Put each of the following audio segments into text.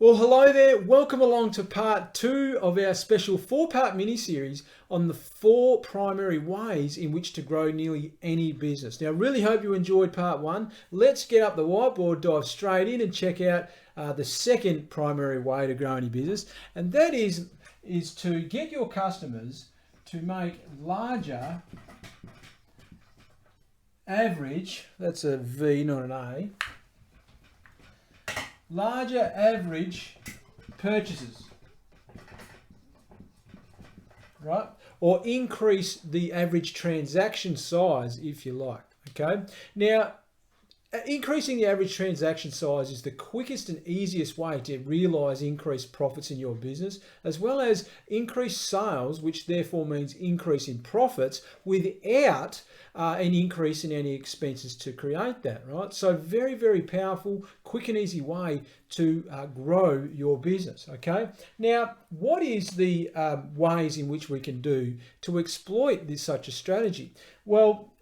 Well, hello there. Welcome along to part two of our special four-part mini-series on the four primary ways in which to grow nearly any business. Now, I really hope you enjoyed part one. Let's get up the whiteboard, dive straight in and check out the second primary way to grow any business. And that is to get your customers to make larger average, that's a V, not an A, larger average purchases, right? Or increase the average transaction size if you like, okay? Now, increasing the average transaction size is the quickest and easiest way to realize increased profits in your business, as well as increased sales, which therefore means increase in profits without an increase in any expenses to create that, right? So very, very powerful, quick and easy way to grow your business, okay? Now, what is the ways in which we can do to exploit such a strategy? Well,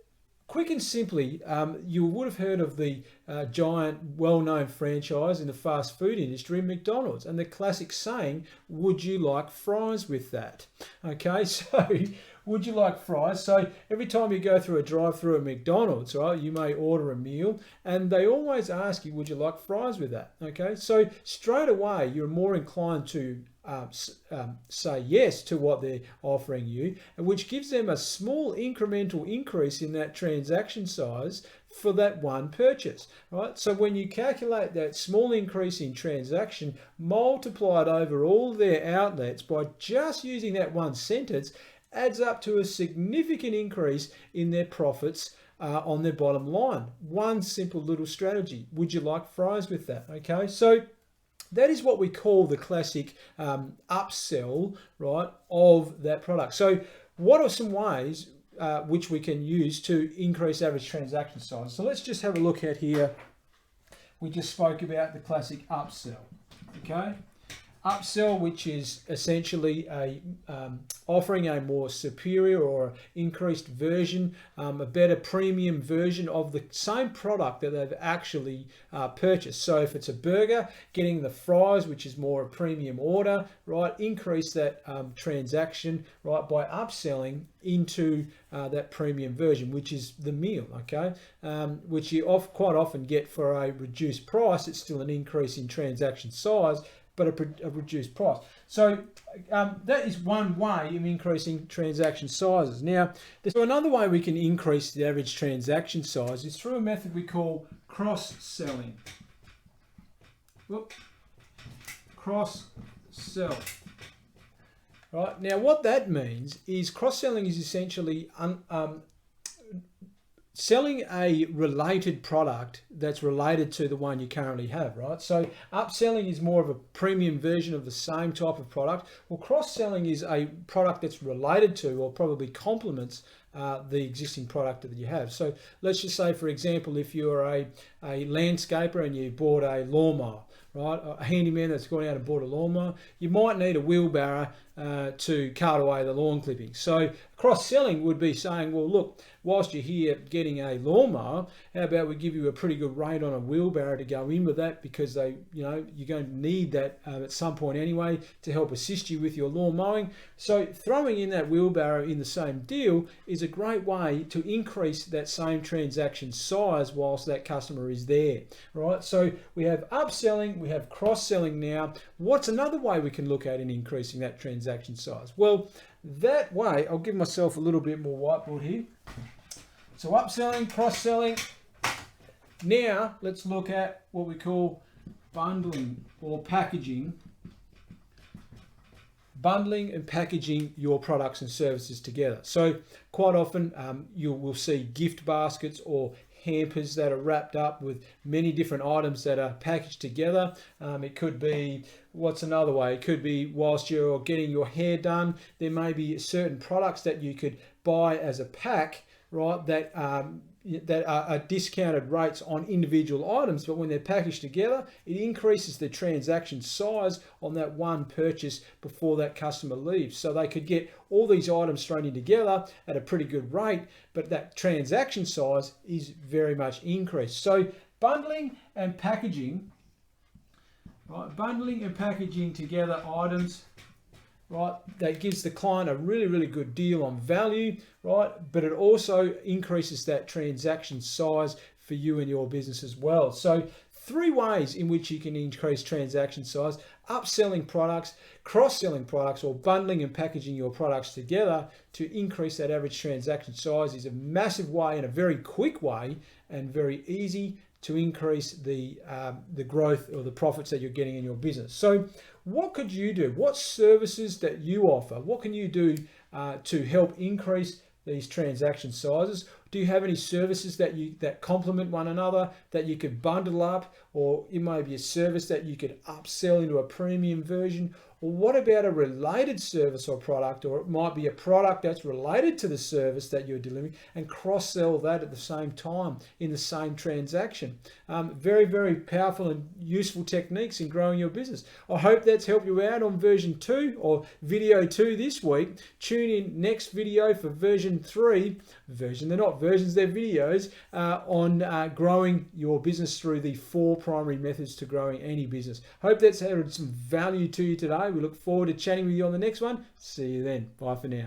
quick and simply, you would have heard of the giant, well-known franchise in the fast food industry, McDonald's, and the classic saying, would you like fries with that? Okay, so would you like fries? So every time you go through a drive-through at McDonald's, right, you may order a meal and they always ask you, would you like fries with that? Okay, so straight away, you're more inclined to say yes to what they're offering you, which gives them a small incremental increase in that transaction size for that one purchase, right? So when you calculate that small increase in transaction multiplied over all their outlets by just using that one sentence, adds up to a significant increase in their profits on their bottom line. One simple little strategy. Would you like fries with that? Okay, so that is what we call the classic upsell, right, of that product. So what are some ways which we can use to increase average transaction size? So let's just have a look at here. We just spoke about the classic upsell, okay? Upsell, which is essentially offering a more superior or increased version, a better premium version of the same product that they've actually purchased. So if it's a burger, getting the fries, which is more a premium order, right? Increase that transaction, right, by upselling into that premium version, which is the meal, okay? Which you quite often get for a reduced price. It's still an increase in transaction size, but a reduced price. So that is one way of increasing transaction sizes. Now, there's another way we can increase the average transaction size is through a method we call cross-selling. Cross-sell. Right. Now, what that means is cross-selling is essentially selling a related product that's related to the one you currently have, right? So upselling is more of a premium version of the same type of product. Well, cross-selling is a product that's related to or probably complements the existing product that you have. So let's just say, for example, if you're a landscaper and you bought a lawnmower, right? A handyman that's gone out and bought a lawnmower, you might need a wheelbarrow to cart away the lawn clippings. So cross-selling would be saying, well, look, whilst you're here getting a lawnmower, how about we give you a pretty good rate on a wheelbarrow to go in with that, because you're going to need that at some point anyway to help assist you with your lawn mowing. So throwing in that wheelbarrow in the same deal is a great way to increase that same transaction size whilst that customer is there, right? So we have upselling, we have cross-selling now. What's another way we can look at in increasing that transaction size? Well, that way, I'll give myself a little bit more whiteboard here. So upselling, cross-selling. Now let's look at what we call bundling or packaging. Bundling and packaging your products and services together. So quite often you will see gift baskets or hampers that are wrapped up with many different items that are packaged together. It could be, what's another way? It could be whilst you're getting your hair done, there may be certain products that you could buy as a pack, right, that are discounted rates on individual items, but when they're packaged together, it increases the transaction size on that one purchase before that customer leaves. So they could get all these items thrown in together at a pretty good rate, but that transaction size is very much increased. So bundling and packaging right? Bundling and packaging together items, right? That gives the client a really, really good deal on value, right? But it also increases that transaction size for you and your business as well. So 3 ways in which you can increase transaction size: upselling products, cross-selling products, or bundling and packaging your products together to increase that average transaction size is a massive way and a very quick way and very easy to increase the growth or the profits that you're getting in your business. So what could you do? What services that you offer? What can you do to help increase these transaction sizes? Do you have any services that complement one another that you could bundle up, or it may be a service that you could upsell into a premium version? Or what about a related service or product, or it might be a product that's related to the service that you're delivering and cross-sell that at the same time in the same transaction? Very, very powerful and useful techniques in growing your business. I hope that's helped you out on version 2 or video 2 this week. Tune in next video for version 3. They're not versions, they're videos on growing your business through the 4 primary methods to growing any business. Hope that's added some value to you today. We look forward to chatting with you on the next one. See you then. Bye for now.